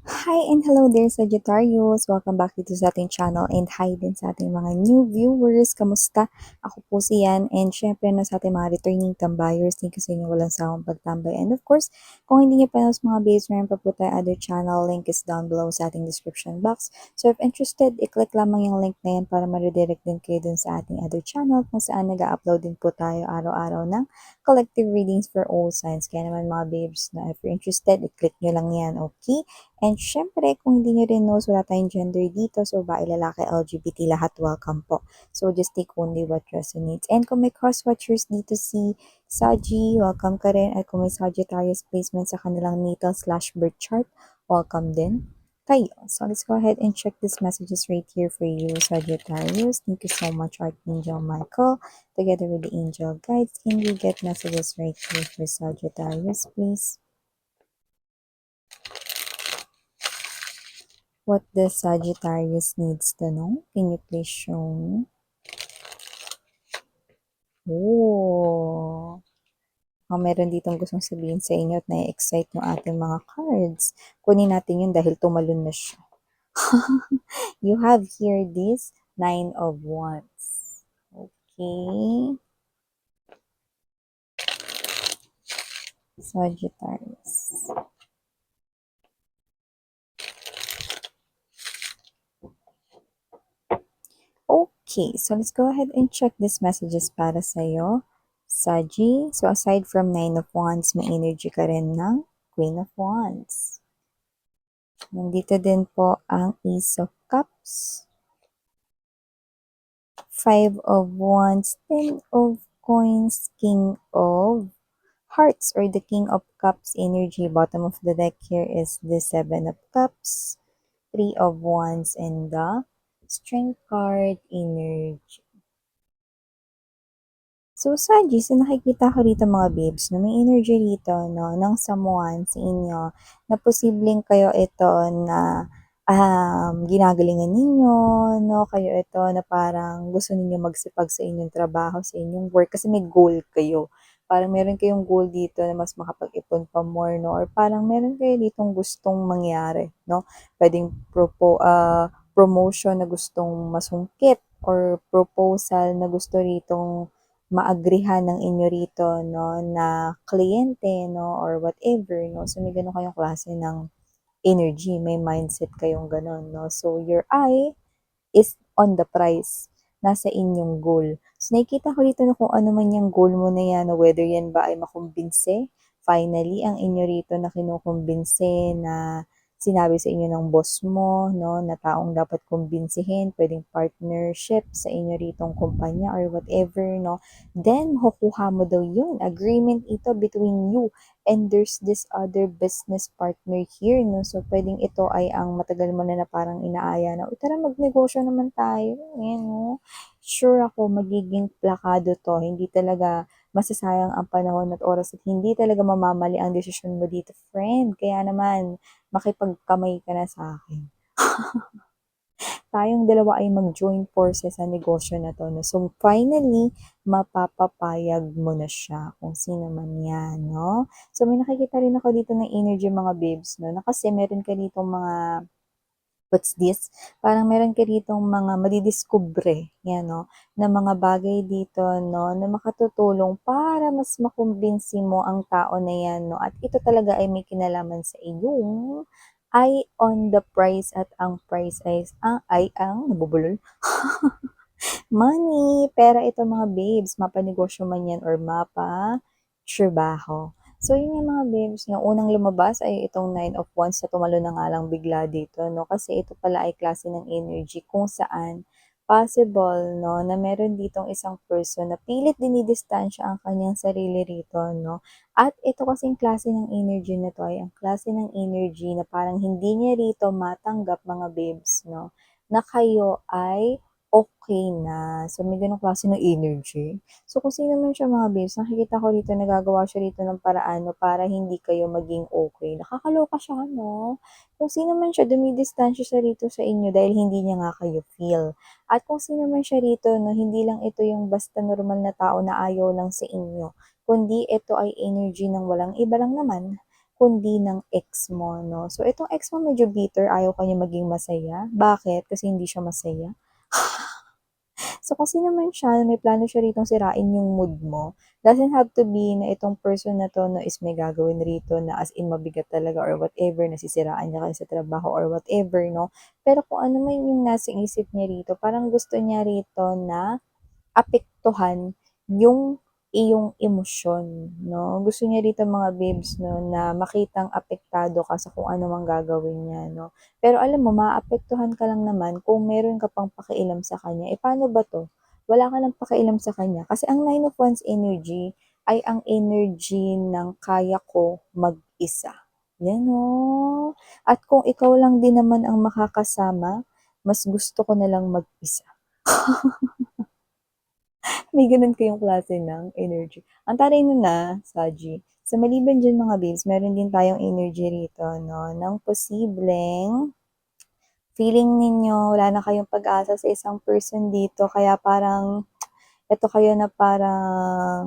Hi and hello there, Sagittarius! Welcome back dito sa ating channel and hi din sa ating mga new viewers. Kamusta? Ako po si Yan and syempre sa ating mga returning tambayers, thank you sa inyo walang sawang pagtambay. And of course, kung hindi niyo pa sa mga babes, meron pa po tayo other channel, link is down below sa ating description box. So if interested, i-click lamang yung link na yan para ma-redirect din kayo dun sa ating other channel kung saan nag-upload din po tayo araw-araw ng collective readings for all signs. Kaya naman mga babes, na if you're interested, i-click nyo lang yan, okay? And syempre, kung hindi nyo rin knows, wala tayong gender dito. So, babae, lalaki, LGBT, lahat welcome po. So, just take only what resonates. And kung may cross-watchers dito si Saji, welcome ka rin. At kung may Sagittarius placement sa kanilang natal/birth chart, welcome din kayo. So, let's go ahead and check these messages right here for you, Sagittarius. Thank you so much, Archangel Michael. Together with the angel guides, can we get messages right here for Sagittarius, please? What the Sagittarius needs to know? Can you please show me? Oh, meron ditong gustong sabihin sa inyo at na-excite yung ating mga cards. Kunin natin yun dahil tumalon na siya. You have here this Nine of Wands. Okay. Sagittarius. Okay, so let's go ahead and check these messages para sa'yo. Saji, so aside from Nine of Wands, may energy ka rin ng Queen of Wands. Nandito din po ang Ace of Cups, Five of Wands, Ten of Coins, King of Hearts, or the King of Cups energy. Bottom of the deck here is the Seven of Cups, Three of Wands, and the Strength card energy. So, Sagis, so nakikita ko rito mga babes, no, may energy rito, no, ng someone sa inyo, na posibleng kayo ito na ginagalingan ninyo, no, kayo ito na parang gusto ninyo magsipag sa inyong trabaho, sa inyong work, kasi may goal kayo. Parang meron kayong goal dito na mas makapag-ipon pa more, no, or parang meron kayo ditong gustong mangyari, no, pwedeng promotion na gustong masungkit, or proposal na gusto ritong maagrihan ng inyo rito, no, na kliyente, no, or whatever, no. So, may ganun kayong klase ng energy, may mindset kayong ganun, no. So, your eye is on the prize, nasa inyong goal. So, nakikita ko dito na kung ano man yung goal mo na yan, no, whether yan ba ay makumbinse, finally, ang inyo rito na kinukumbinse na sinabi sa inyo ng boss mo, no, na taong dapat kumbinsihin, pwedeng partnership sa inyo ritong kumpanya or whatever, no, then makukuha mo daw yun. Agreement ito between you and there's this other business partner here, no, so pwedeng ito ay ang matagal mo na parang inaaya na, tara magnegosyo naman tayo, ayan, no. Sure ako magiging plakado to, hindi talaga masasayang ang panahon at oras at hindi talaga mamamali ang desisyon mo dito, friend. Kaya naman, makipagkamay ka na sa akin. Tayong dalawa ay mag-join forces sa negosyo na to. No? So, finally, mapapapayag mo na siya kung sino man yan, no? So, may nakikita rin ako dito ng energy mga babes, no? Na kasi meron ka dito mga what's this? Parang meron ka ditong mga madidiskubre, yan, no, na mga bagay dito, no, na makatutulong para mas makumbinsi mo ang tao na yan, no, at ito talaga ay may kinalaman sa iyong ay on the price at ang price ay ang nabubulol. Money, pera ito mga babes, mapanegosyo man yan or mapa trabaho. So, yun yung mga babes, yung unang lumabas ay itong Nine of Wands na tumalo na nga lang bigla dito, no? Kasi ito pala ay klase ng energy kung saan possible, no, na meron ditong isang person na pilit dinidistansya ang kanyang sarili rito, no? At ito kasing klase ng energy na to ay ang klase ng energy na parang hindi niya rito matanggap mga babes, no? Na kayo ay okay na. So, may ganong klase ng energy. So, kung sino man siya mga babes, nakikita ko dito, nagagawa siya rito ng paraan no, para hindi kayo maging okay. Nakakaloka siya, no? Kung sino man siya, dumidistansya siya rito sa inyo dahil hindi niya nga kayo feel. At kung sino man siya rito, no, hindi lang ito yung basta normal na tao na ayaw lang sa inyo, kundi ito ay energy ng walang iba lang naman kundi ng ex mo 'no. So itong ex mo medyo bitter, ayaw ka niya maging masaya. Bakit? Kasi hindi siya masaya? So kasi naman siya, may plano siya ritong sirain yung mood mo. Doesn't have to be na itong person na 'to 'no is may gagawin rito na as in mabigat talaga or whatever, nasisiraan niya kayo sa trabaho or whatever 'no. Pero kung ano man yung nasa isip niya rito, parang gusto niya rito na apektuhan yung iyong emosyon 'no. Gusto niya rito mga babes 'no na makitang apektado ka sa kung ano mang gagawin niya 'no. Pero alam mo maapektuhan ka lang naman kung meron ka pang pakialam sa kanya. Eh, paano ba 'to? Wala ka ng pakialam sa kanya kasi ang Nine of Wands energy ay ang energy ng kaya ko mag-isa, 'yan oh. At kung ikaw lang din naman ang makakasama, mas gusto ko na lang mag-isa. May gano'n kayong klase ng energy. Ang taray nun, Saji. Sa maliban diyan mga babes, meron din tayong energy rito 'no, ng posibleng feeling ninyo wala na kayong pag-asa sa isang person dito kaya parang eto kayo na parang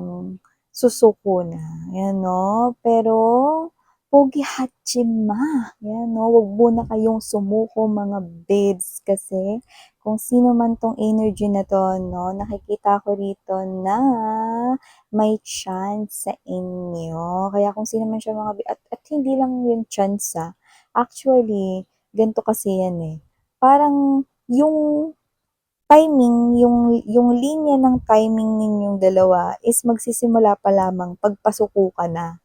susuko na, 'yan 'no. Pero pogi hachima, 'yan 'no, wag muna kayong sumuko mga babes kasi kung sino man 'tong energy na 'to 'no, nakikita ko rito na may chance sa inyo. Kaya kung sino man siya mga at hindi lang 'yung chance, actually ganito kasi 'yan, eh, parang 'yung timing, yung linya ng timing ninyong dalawa is magsisimula pa lamang pagpasuko ka na.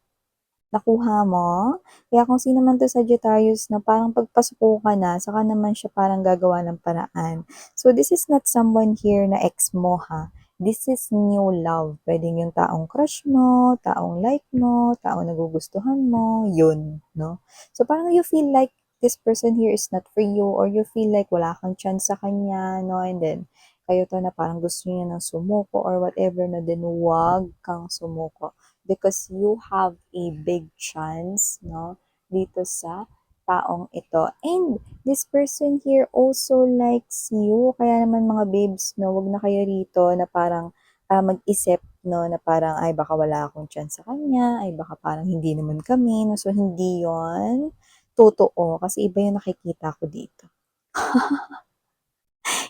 Nakuha mo? Kaya kung sino man 'to Sagittarius na parang pagpasuko ka na saka naman siya parang gagawa ng paraan. So this is not someone here na ex mo ha, this is new love. Puwedeng yung taong crush mo, taong like mo, taong nagugustuhan mo, yun 'no. So parang you feel like this person here is not for you or you feel like wala kang chance sa kanya 'no, and then kayo 'to na parang gusto niya ng sumuko or whatever na then wag kang sumuko because you have a big chance 'no, dito sa taong ito. And this person here also likes you, kaya naman mga babes 'no, wag na kayo rito na parang, mag-isip 'no, na parang, "Ay baka wala akong chance sa kanya, ay baka parang hindi naman kami," 'no. So hindi 'yun totoo kasi iba 'yung nakikita ko dito.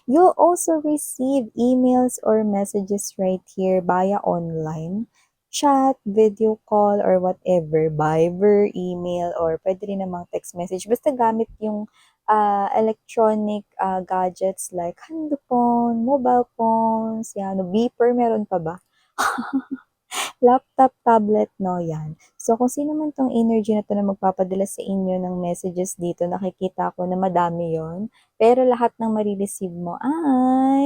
You'll also receive emails or messages right here via online, chat, video call, or whatever, Viber, email, or pwede rin namang text message. Basta gamit yung electronic gadgets like handphone, mobile phones, yan, beeper, meron pa ba? Laptop, tablet 'no, 'yan. So, kung sino man 'tong energy na 'to na magpapadala sa inyo ng messages dito, nakikita ko na madami 'yon. Pero lahat ng mare-receive mo ay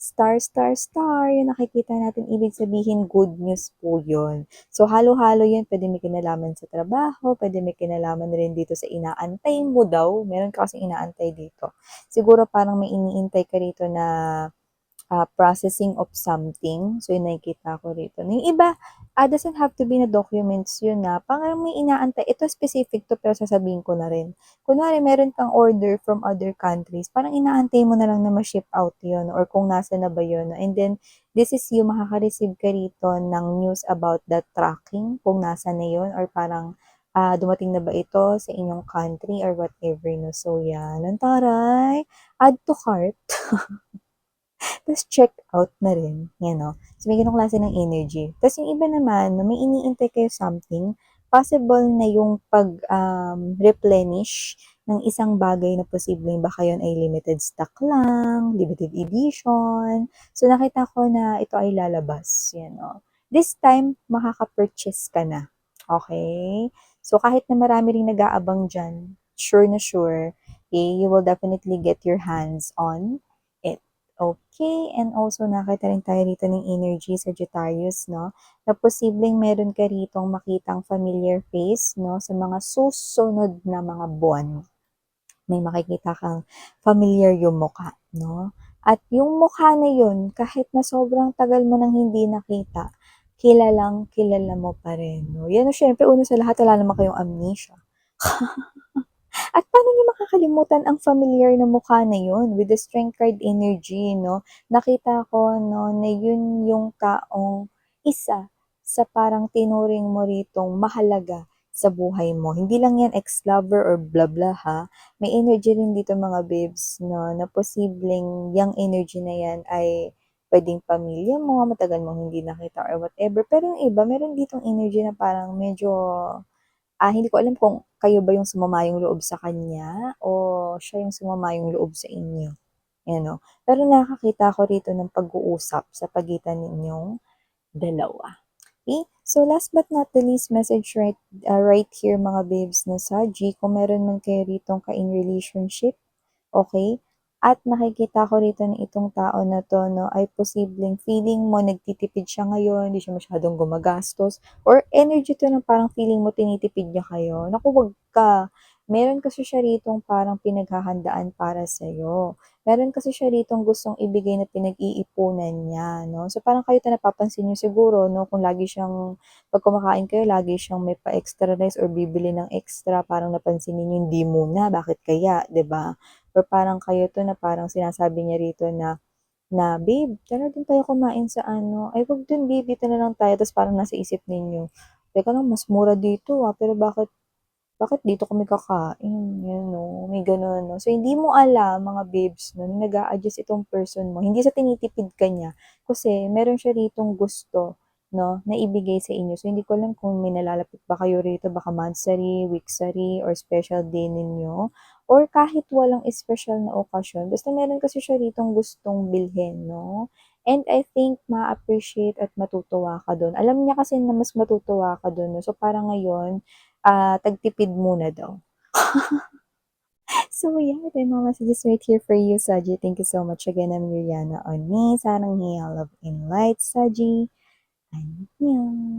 star, star, star, 'yung nakikita natin. Ibig sabihin good news po 'yun. So, halo-halo 'yun. Puwede may kinalaman sa trabaho, puwede may kinalaman rin dito sa inaantay mo daw. Meron ka kasing inaantay dito. Siguro parang may iniintay ka rito na processing of something. So, yung nakikita ko rito. Yung iba, doesn't have to be na documents yun na. Parang may inaantay. Ito specific to pero sasabihin ko na rin. Kunwari, meron kang order from other countries. Parang inaantay mo na lang na ma-ship out yun or kung nasa na ba yun. And then, this is you, makaka-receive ka rito ng news about that tracking, kung nasa na yun or parang dumating na ba ito sa inyong country or whatever. No? So, yan. Ang taray. Add to cart. Tapos check out na rin, yan 'no. So, may gano'ng klase ng energy. Tapos yung iba naman na may iniintay kayo something, possible na yung replenish ng isang bagay na posibleng baka yun ay limited stock lang, limited edition. So, nakita ko na ito ay lalabas, yan 'no. This time, makaka-purchase ka na, okay. So, kahit na marami ring nag-aabang diyan, sure na sure, you will definitely get your hands on it. Okay, and also nakita rin tayo dito ng energy Sagittarius 'no, na posibleng meron ka ritong makitang familiar face 'no, sa mga susunod na mga buwan. May makikita kang familiar yung mukha 'no, at yung mukha na yun kahit na sobrang tagal mo nang hindi nakita, kilalang-kilala mo pa rin 'no. Yan, siyempre una sa lahat wala naman kayong amnesia. At paano niyo makakalimutan ang familiar na mukha na yun with the strength card energy 'no. Nakita ko 'no na yun yung taong isa sa parang tinuring mo ritong mahalaga sa buhay mo. Hindi lang yan ex-lover or bla bla ha. May energy rin dito mga babes 'no, na posibleng yang energy na yan ay puwedeng pamilya mo, matagal mong hindi nakita or whatever. Pero yung iba meron ditong energy na parang medyo, hindi ko alam kung kayo ba yung sumama yung loob sa kanya o siya yung sumama yung loob sa inyo, ayan 'no. Pero nakakita ako rito ng pag-uusap sa pagitan ninyong dalawa. Okay, so last but not the least message right here mga babes na sa G, kung meron man kayo ritong ka-in relationship, okay. At nakikita ko rito na itong tao na 'to 'no, ay posibleng feeling mo nagtitipid siya ngayon, hindi siya masyadong gumagastos or energy 'to na parang feeling mo tinitipid niya kayo. Naku, wag ka. Meron kasi siya ritong parang pinaghahandaan para sa'yo. Meron kasi siya ritong gustong ibigay na pinag-iipunan niya 'no. So, parang kayo 'to napapansin niyo siguro 'no, kung lagi siyang 'pag kumakain kayo lagi siyang may pa-extra rice or bibili ng extra, parang napansin ninyo, "Hindi muna, bakit kaya?" 'Di ba? Or parang kayo 'to na parang sinasabi niya rito na na, "Babe, tara dun tayo kumain sa ano." "Ay, wag dun babe, dito na lang tayo." Tapos parang nasa isip ninyo, "Teka lang, mas mura dito, pero bakit dito kami kakain?" Yun 'no, may gano'n 'no. So, hindi mo alam mga babes 'no, na nag-a-adjust itong person mo, hindi sa tinitipid ka niya, kasi meron siya ritong gusto 'no, na ibigay sa inyo. So, hindi ko alam kung may nalalapit ba kayo rito, baka monthsary, weeksary, or special day ninyo, or kahit walang espesyal na okasyon, basta meron kasi siya ritong gustong bilhin 'no. And I think ma-appreciate at matutuwa ka dun. Alam niya kasi na mas matutuwa ka dun 'no, so parang ngayon tagtipid muna daw. So yeah, my mama just right here for you, Saji. Thank you so much again. I'm Juliana on me. Sarang hiya, love and light, Saji. 안녕.